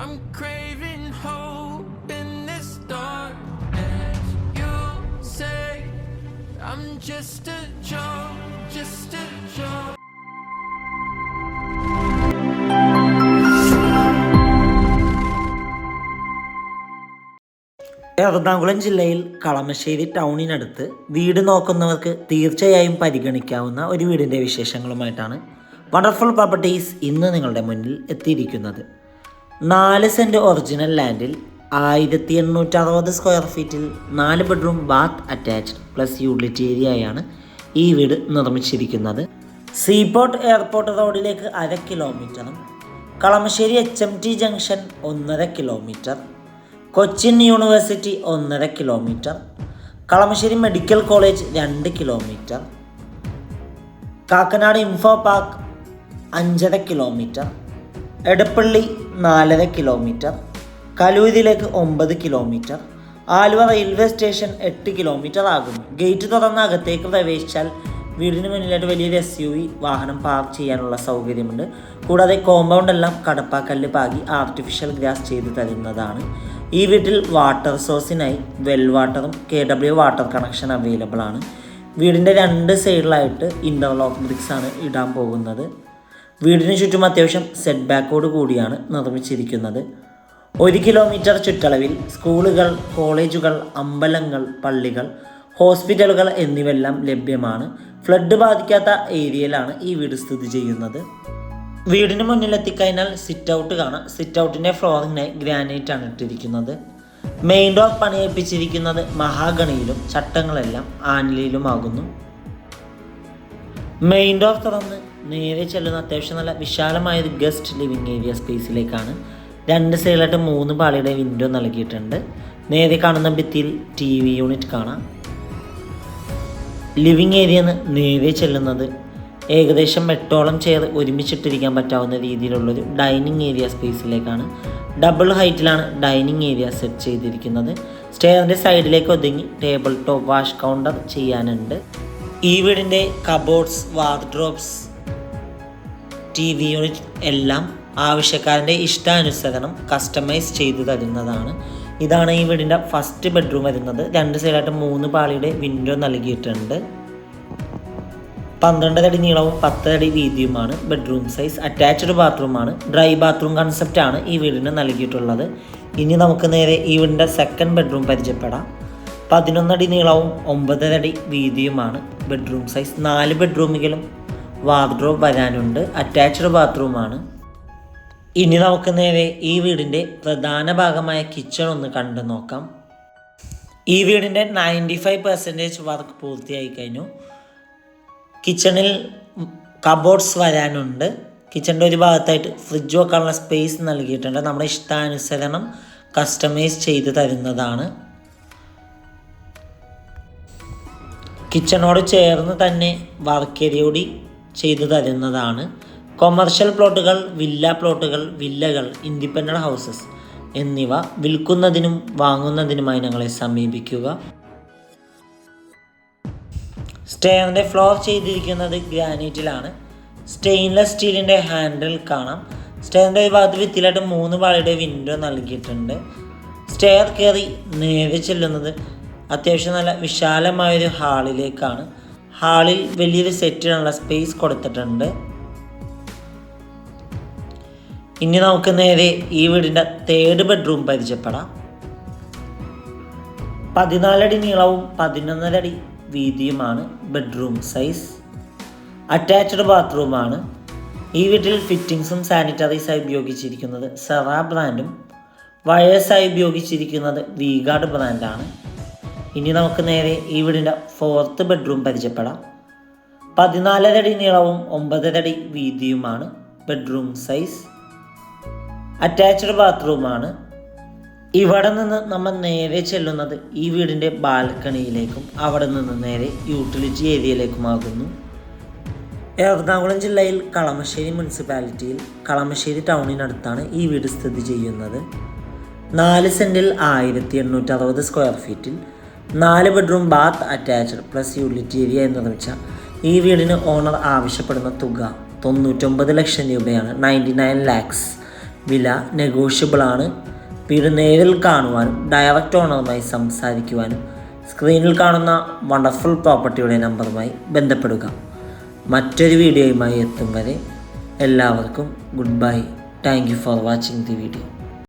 I'm craving hope in this darkness. You say I'm just a joke, just a joke. Ernakulam ജില്ലയിൽ കളമശ്ശേരി ടൗണിനടുത്ത് വീട് നോക്കുന്നവർക്ക് തീർച്ചയായും പരിഗണിക്കാവുന്ന ഒരു വീടിൻ്റെ വിശേഷങ്ങളുമായിട്ടാണ് വണ്ടർഫുൾ പ്രോപ്പർട്ടീസ് ഇന്ന് നിങ്ങളുടെ മുന്നിൽ എത്തിയിരിക്കുന്നത്. 4 സെൻറ്റ് ഒറിജിനൽ ലാൻഡിൽ 1860 സ്ക്വയർ ഫീറ്റിൽ 4 bedroom bath attached plus utility ഏരിയയാണ് ഈ വീട് നിർമ്മിച്ചിരിക്കുന്നത്. സീപോർട്ട് എയർപോർട്ട് റോഡിലേക്ക് 1/2 കിലോമീറ്ററും Kalamassery HMT junction 1.5 kilometre, Cochin university 1.5 kilometre, Kalamassery medical college 2 kilometre, Kakkanad info park 5.5 kilometre, Edappally 4.5 kilometre, കലൂരിലേക്ക് 9 kilometre, Aluva railway station 8 kilometre ആകുന്നു. ഗേറ്റ് തുറന്ന് അകത്തേക്ക് പ്രവേശിച്ചാൽ വീടിന് മുന്നിലായിട്ട് വലിയൊരു SUV വാഹനം പാർക്ക് ചെയ്യാനുള്ള സൗകര്യമുണ്ട്. കൂടാതെ കോമ്പൗണ്ട് എല്ലാം കടപ്പാക്കല്ല് പാകി ആർട്ടിഫിഷ്യൽ ഗ്രാസ് ചെയ്ത് തരുന്നതാണ്. ഈ വീട്ടിൽ വാട്ടർ സോഴ്സിനായി വെൽ വാട്ടറും KW വാട്ടർ കണക്ഷൻ അവൈലബിൾ ആണ്. വീടിൻ്റെ 2 സൈഡിലായിട്ട് ഇൻ്റർലോക്ക് ബ്രിക്സ് ആണ് ഇടാൻ പോകുന്നത്. വീടിന് ചുറ്റും അത്യാവശ്യം സെറ്റ് ബാക്കോട് കൂടിയാണ് നിർമ്മിച്ചിരിക്കുന്നത്. 1 കിലോമീറ്റർ ചുറ്റളവിൽ സ്കൂളുകൾ, കോളേജുകൾ, അമ്പലങ്ങൾ, പള്ളികൾ, ഹോസ്പിറ്റലുകൾ എന്നിവയെല്ലാം ലഭ്യമാണ്. ഫ്ലഡ് ബാധിക്കാത്ത ഏരിയയിലാണ് ഈ വീട് സ്ഥിതി ചെയ്യുന്നത്. വീടിന് മുന്നിലെത്തിക്കഴിഞ്ഞാൽ സിറ്റ് ഔട്ട് കാണാം. സിറ്റ് ഔട്ടിൻ്റെ ഫ്ലോറിങ്ങിനായി ഗ്രാനൈറ്റ് ആണ് ഇട്ടിരിക്കുന്നത്. മെയിൻ ഡോർ പണിയിപ്പിച്ചിരിക്കുന്നത് മഹാഗണിയിലും ചട്ടങ്ങളെല്ലാം ആനിലയിലുമാകുന്നു. മെയിൻ ഡോർ തുറന്ന് നേരെ ചെല്ലുന്ന അത്യാവശ്യം നല്ല വിശാലമായൊരു ഗസ്റ്റ് ലിവിങ് ഏരിയ സ്പേസിലേക്കാണ്. 2 സൈഡിലായിട്ട് 3 പാളിയുടെ വിൻഡോ നൽകിയിട്ടുണ്ട്. നേരെ കാണുന്ന ഭിത്തിയിൽ TV യൂണിറ്റ് കാണാം. ലിവിങ് ഏരിയന്ന് നേരെ ചെല്ലുന്നത് ഏകദേശം 8ഓളം ചെയർ ഒരുമിച്ചിട്ടിരിക്കാൻ പറ്റാവുന്ന രീതിയിലുള്ളൊരു ഡൈനിങ് ഏരിയ സ്പേസിലേക്കാണ്. ഡബിൾ ഹൈറ്റിലാണ് ഡൈനിങ് ഏരിയ സെറ്റ് ചെയ്തിരിക്കുന്നത്. സ്റ്റെയറിൻ്റെ സൈഡിലേക്ക് ഒതുങ്ങി ടേബിൾ ടോപ്പ് വാഷ് കൗണ്ടർ ചെയ്യാനുണ്ട്. ഈ വീടിൻ്റെ കബോർഡ്സ്, വാർഡ്രോബ്സ്, TV യൂണിറ്റ് എല്ലാം ആവശ്യക്കാരൻ്റെ ഇഷ്ടാനുസരണം കസ്റ്റമൈസ് ചെയ്തു തരുന്നതാണ്. ഇതാണ് ഈ വീടിൻ്റെ ഫസ്റ്റ് ബെഡ്റൂം വരുന്നത്. 2 സൈഡിലായിട്ട് 3 പാളിയുടെ വിൻഡോ നൽകിയിട്ടുണ്ട്. 12 അടി നീളവും 10 അടി വീതിയുമാണ് ബെഡ്റൂം സൈസ്. അറ്റാച്ച്ഡ് ബാത്റൂമാണ്. ഡ്രൈ ബാത്റൂം കൺസെപ്റ്റാണ് ഈ വീടിന് നൽകിയിട്ടുള്ളത്. ഇനി നമുക്ക് നേരെ ഈ വീടിൻ്റെ സെക്കൻഡ് ബെഡ്റൂം പരിചയപ്പെടാം. 11 അടി നീളവും 9 അടി വീതിയുമാണ് ബെഡ്റൂം സൈസ്. 4 ബെഡ്റൂമിലും വാർഡ്രോബ് വരാനുണ്ട്. അറ്റാച്ച്ഡ് ബാത്റൂമാണ്. ഇനി നമുക്ക് നേരെ ഈ വീടിൻ്റെ പ്രധാന ഭാഗമായ കിച്ചൺ ഒന്ന് കണ്ടു നോക്കാം. ഈ വീടിൻ്റെ 95% വർക്ക് പൂർത്തിയായി കഴിഞ്ഞു. കിച്ചണിൽ കബോർഡ്സ് വരാനുണ്ട്. കിച്ചണിൻ്റെ ഒരു ഭാഗത്തായിട്ട് ഫ്രിഡ്ജ് വെക്കാനുള്ള സ്പേസ് നൽകിയിട്ടുണ്ട്. നമ്മുടെ ഇഷ്ടാനുസരണം കസ്റ്റമൈസ് ചെയ്ത് തരുന്നതാണ്. കിച്ചണോട് ചേർന്ന് തന്നെ വർക്ക് ഏരിയ കൂടി ചെയ്തു തരുന്നതാണ്. കൊമേർഷ്യൽ പ്ലോട്ടുകൾ, വില്ല പ്ലോട്ടുകൾ, വില്ലകൾ, ഇൻഡിപെൻഡൻ്റ് ഹൗസസ് എന്നിവ വിൽക്കുന്നതിനും വാങ്ങുന്നതിനുമായി ഞങ്ങളെ സമീപിക്കുക. സ്റ്റെയറിൻ്റെ ഫ്ലോർ ചെയ്തിരിക്കുന്നത് ഗ്രാനൈറ്റിലാണ്. സ്റ്റെയിൻലെസ് സ്റ്റീലിൻ്റെ ഹാൻഡിൽ കാണാം. സ്റ്റെയറിൻ്റെ ഒരു ഭാഗത്ത് ഭിത്തിയിലായിട്ട് 3 പാളിയുടെ വിൻഡോ നൽകിയിട്ടുണ്ട്. സ്റ്റെയർ കയറി നേരെ ചെല്ലുന്നത് അത്യാവശ്യം നല്ല വിശാലമായൊരു ഹാളിലേക്കാണ്. ഹാളിൽ വലിയൊരു സെറ്റിനുള്ള സ്പേസ് കൊടുത്തിട്ടുണ്ട്. ഇനി നമുക്ക് നേരെ ഈ വീടിൻ്റെ 3rd ബെഡ്റൂം പരിചയപ്പെടാം. 14 അടി നീളവും 11 അടി വീതിയുമാണ് ബെഡ്റൂം സൈസ്. അറ്റാച്ച്ഡ് ബാത്റൂമാണ്. ഈ വീട്ടിൽ ഫിറ്റിങ്സും സാനിറ്ററീസായി ഉപയോഗിച്ചിരിക്കുന്നത് സെറ ബ്രാൻഡും വയേഴ്സായി ഉപയോഗിച്ചിരിക്കുന്നത് V-Guard ബ്രാൻഡാണ്. ഇനി നമുക്ക് നേരെ ഈ വീടിൻ്റെ 4th ബെഡ്റൂം പരിചയപ്പെടാം. 14 അടി നീളവും 9 അടി വീതിയുമാണ് ബെഡ്റൂം സൈസ്. അറ്റാച്ച്ഡ് ബാത്റൂമാണ്. ഇവിടെ നിന്ന് നമ്മൾ നേരെ ചെല്ലുന്നത് ഈ വീടിൻ്റെ ബാൽക്കണിയിലേക്കും അവിടെ നിന്ന് നേരെ യൂട്ടിലിറ്റി ഏരിയയിലേക്കുമാകുന്നു. എറണാകുളം ജില്ലയിൽ കളമശ്ശേരി മുനിസിപ്പാലിറ്റിയിൽ കളമശ്ശേരി ടൗണിനടുത്താണ് ഈ വീട് സ്ഥിതി ചെയ്യുന്നത്. 4 സെൻറ്റിൽ 1860 സ്ക്വയർ ഫീറ്റിൽ 4 bedroom bath attached plus utility area എന്ന് നിർമ്മിച്ച ഈ വീടിന് ഓണർ ആവശ്യപ്പെടുന്ന തുക 99 ലക്ഷം രൂപയാണ്. 99 lakhs. വില നെഗോഷ്യബിളാണ്. വീട് നേരിൽ കാണുവാനും ഡയറക്റ്റ് ഓണറുമായി സംസാരിക്കുവാനും സ്ക്രീനിൽ കാണുന്ന വണ്ടർഫുൾ പ്രോപ്പർട്ടിയുടെ നമ്പറുമായി ബന്ധപ്പെടുക. മറ്റൊരു വീഡിയോയുമായി എത്തും വരെ എല്ലാവർക്കും good bye. Thank you for watching the video.